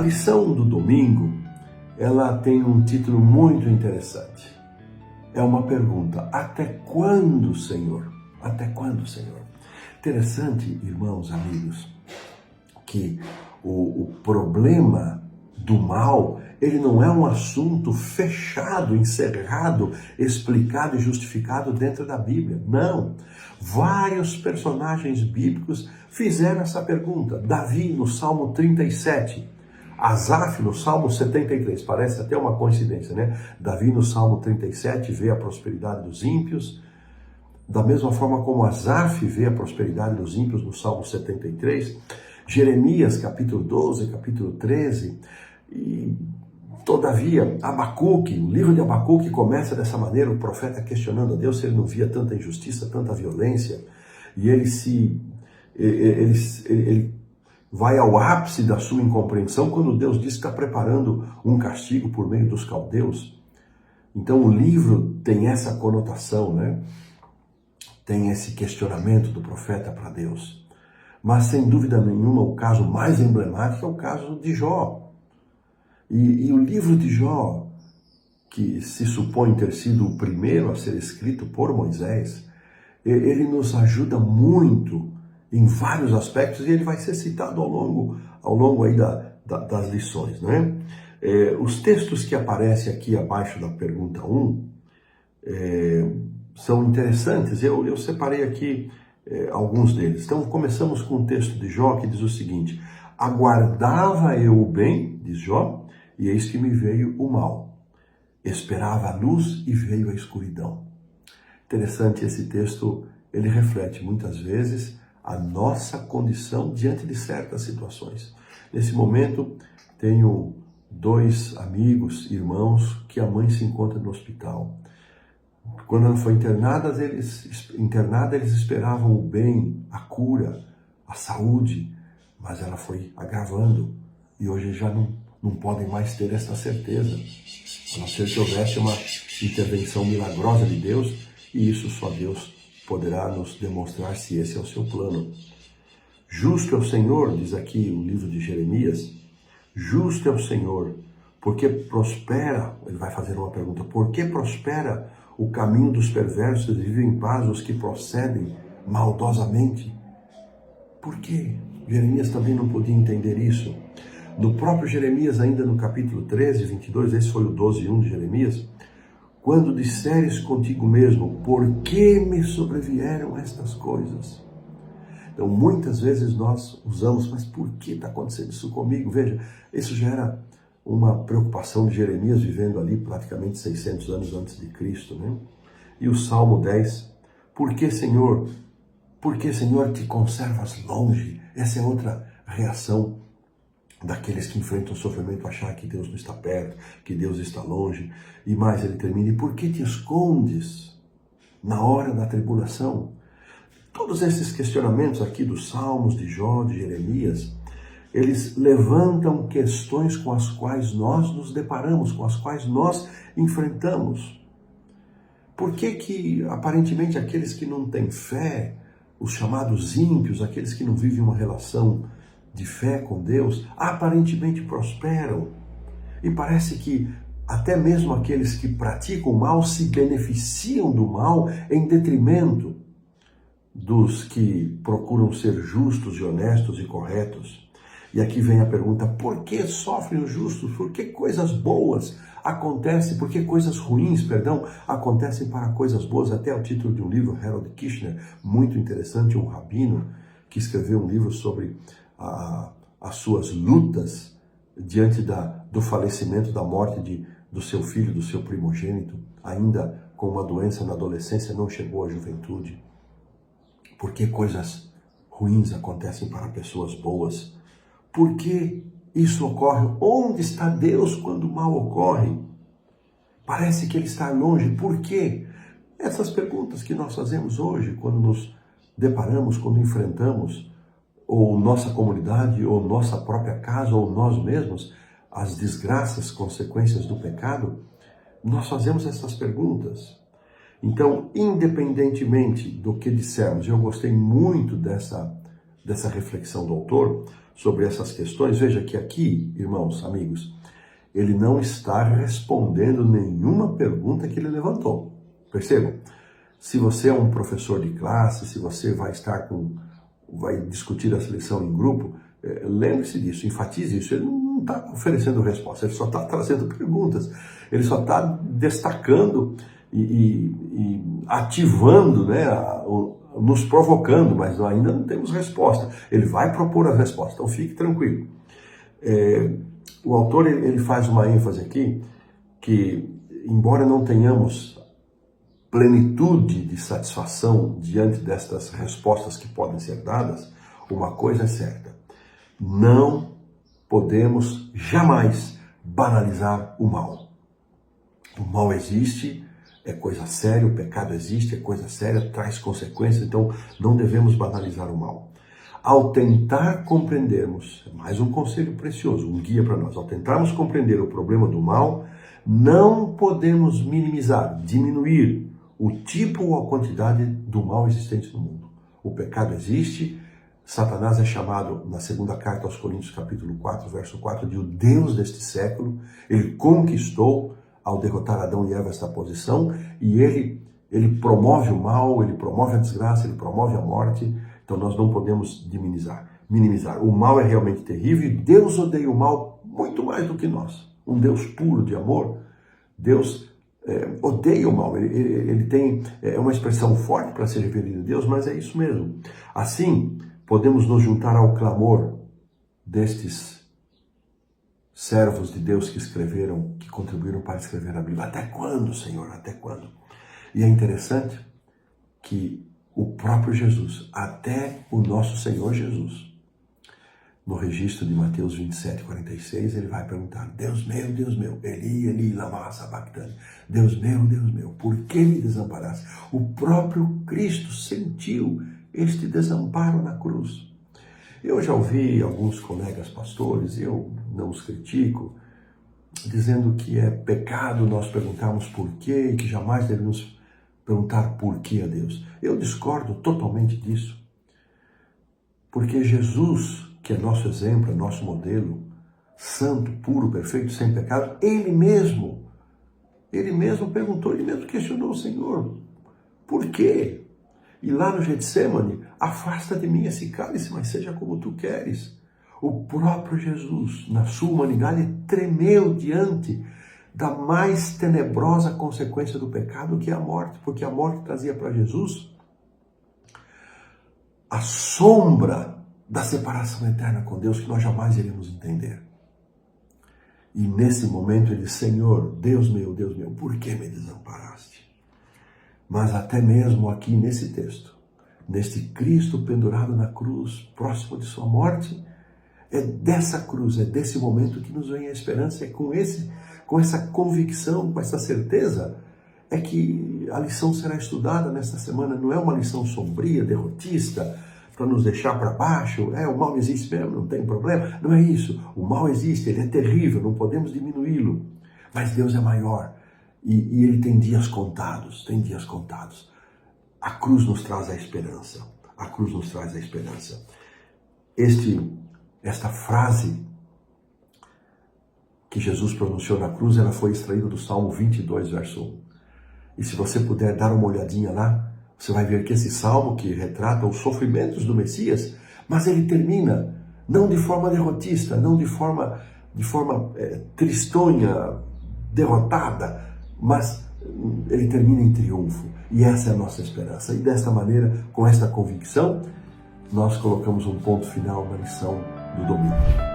A lição do domingo, ela tem um título muito interessante. É uma pergunta: até quando, Senhor? Até quando, Senhor? Interessante, irmãos, amigos, que o problema do mal, ele não é um assunto fechado, encerrado, explicado e justificado dentro da Bíblia. Não. Vários personagens bíblicos fizeram essa pergunta. Davi, no Salmo 37. Asaf, no Salmo 73. Parece até uma coincidência, né? Davi, no Salmo 37, vê a prosperidade dos ímpios. Da mesma forma como Asaf vê a prosperidade dos ímpios no Salmo 73. Jeremias, capítulo 12, capítulo 13. E, todavia, Abacuque, o livro de Abacuque começa dessa maneira, o profeta questionando a Deus se ele não via tanta injustiça, tanta violência, e ele vai ao ápice da sua incompreensão quando Deus diz que está preparando um castigo por meio dos caldeus. Então o livro tem essa conotação, né? Tem esse questionamento do profeta para Deus. Mas sem dúvida nenhuma o caso mais emblemático é o caso de Jó. E o livro de Jó, que se supõe ter sido o primeiro a ser escrito por Moisés, ele nos ajuda muito em vários aspectos e ele vai ser citado ao longo aí das lições, né? Os textos que aparecem aqui abaixo da pergunta 1 são interessantes. Eu separei aqui alguns deles. Então começamos com o texto de Jó que diz o seguinte: aguardava eu o bem, diz Jó, e eis que me veio o mal. Esperava a luz e veio a escuridão. Interessante, esse texto, ele reflete muitas vezes a nossa condição diante de certas situações. Nesse momento, tenho dois amigos, irmãos, que a mãe se encontra no hospital. Quando ela foi internada, eles esperavam o bem, a cura, a saúde, mas ela foi agravando e hoje já não podem mais ter essa certeza, a não ser que houvesse uma intervenção milagrosa de Deus, e isso só Deus poderá nos demonstrar se esse é o seu plano. Justo é o Senhor, diz aqui o livro de Jeremias, justo é o Senhor, porque prospera, ele vai fazer uma pergunta, por que prospera o caminho dos perversos e vivem em paz os que procedem maldosamente? Por quê? Jeremias também não podia entender isso. No próprio Jeremias, ainda no capítulo 13, 22, esse foi o 12:1 de Jeremias, quando disseres contigo mesmo, por que me sobrevieram estas coisas? Então, muitas vezes nós usamos, mas por que está acontecendo isso comigo? Veja, isso já era uma preocupação de Jeremias, vivendo ali praticamente 600 anos antes de Cristo, né? E o Salmo 10, por que, Senhor, te conservas longe? Essa é outra reação daqueles que enfrentam o sofrimento, achar que Deus não está perto, que Deus está longe. E mais, ele termina: e por que te escondes na hora da tribulação? Todos esses questionamentos aqui dos Salmos, de Jó, de Jeremias, eles levantam questões com as quais nós nos deparamos, com as quais nós enfrentamos. Por que aparentemente aqueles que não têm fé, os chamados ímpios, aqueles que não vivem uma relação de fé com Deus, aparentemente prosperam? E parece que até mesmo aqueles que praticam o mal se beneficiam do mal em detrimento dos que procuram ser justos e honestos e corretos. E aqui vem a pergunta: por que sofrem os justos? Por que coisas boas acontecem? Por que coisas ruins, acontecem para coisas boas? Até o título de um livro, Harold Kushner, muito interessante, um rabino que escreveu um livro sobre as suas lutas diante do falecimento, da morte do seu filho, do seu primogênito, ainda com uma doença na adolescência, não chegou à juventude. Por que coisas ruins acontecem para pessoas boas? Por que isso ocorre? Onde está Deus quando o mal ocorre? Parece que Ele está longe. Por quê? Essas perguntas que nós fazemos hoje, quando nos deparamos, quando enfrentamos ou nossa comunidade, ou nossa própria casa, ou nós mesmos, as desgraças, consequências do pecado, nós fazemos essas perguntas. Então, independentemente do que dissermos, eu gostei muito dessa reflexão do autor sobre essas questões, veja que aqui, irmãos, amigos, ele não está respondendo nenhuma pergunta que ele levantou. Percebam? Se você é um professor de classe, se você vai discutir essa lição em grupo, lembre-se disso, enfatize isso. Ele não está oferecendo resposta, ele só está trazendo perguntas, ele só está destacando e ativando, né, nos provocando, mas ainda não temos resposta. Ele vai propor a resposta, então fique tranquilo. O autor ele faz uma ênfase aqui que, embora não tenhamos plenitude de satisfação diante destas respostas que podem ser dadas, uma coisa é certa: não podemos jamais banalizar o mal. O mal existe, é coisa séria, o pecado existe, é coisa séria, traz consequências, então não devemos banalizar o mal. Ao tentar compreendermos, mais um conselho precioso, um guia para nós, ao tentarmos compreender o problema do mal, não podemos minimizar, diminuir o tipo ou a quantidade do mal existente no mundo. O pecado existe, Satanás é chamado, na segunda carta aos Coríntios, capítulo 4, verso 4, de o Deus deste século. Ele conquistou, ao derrotar Adão e Eva, esta posição, e ele promove o mal, ele promove a desgraça, ele promove a morte. Então nós não podemos minimizar. O mal é realmente terrível e Deus odeia o mal muito mais do que nós. Um Deus puro de amor, Deus odeia o mal. Ele tem uma expressão forte para se referir a Deus, mas é isso mesmo. Assim, podemos nos juntar ao clamor destes servos de Deus que contribuíram para escrever a Bíblia. Até quando, Senhor? Até quando? E é interessante que o próprio Jesus, até o nosso Senhor Jesus, no registro de Mateus 27, 46, ele vai perguntar: Deus meu, Eli, Eli, lama sabachthani. Deus meu, por que me desamparaste? O próprio Cristo sentiu este desamparo na cruz. Eu já ouvi alguns colegas pastores, e eu não os critico, dizendo que é pecado nós perguntarmos por quê e que jamais devemos perguntar por que a Deus. Eu discordo totalmente disso, porque Jesus, que é nosso exemplo, é nosso modelo, santo, puro, perfeito, sem pecado, ele mesmo perguntou, ele mesmo questionou o Senhor: por quê? E lá no Getsemane: afasta de mim esse cálice, mas seja como tu queres. O próprio Jesus, na sua humanidade, tremeu diante da mais tenebrosa consequência do pecado, que é a morte, porque a morte trazia para Jesus a sombra da separação eterna com Deus, que nós jamais iremos entender. E nesse momento ele: Senhor, Deus meu, por que me desamparaste? Mas até mesmo aqui nesse texto, neste Cristo pendurado na cruz, próximo de sua morte, é dessa cruz, é desse momento que nos vem a esperança. É com essa convicção, com essa certeza, é que a lição será estudada nesta semana. Não é uma lição sombria, derrotista, para nos deixar para baixo. O mal existe mesmo, não tem problema. Não é isso. O mal existe, ele é terrível, não podemos diminuí-lo. Mas Deus é maior e ele tem dias contados, A cruz nos traz a esperança. A cruz nos traz a esperança. Esta frase que Jesus pronunciou na cruz, ela foi extraída do Salmo 22, verso 1. E se você puder dar uma olhadinha lá, você vai ver que esse salmo, que retrata os sofrimentos do Messias, mas ele termina não de forma derrotista, não de forma tristonha, derrotada, mas ele termina em triunfo. E essa é a nossa esperança. E desta maneira, com esta convicção, nós colocamos um ponto final na lição do domingo.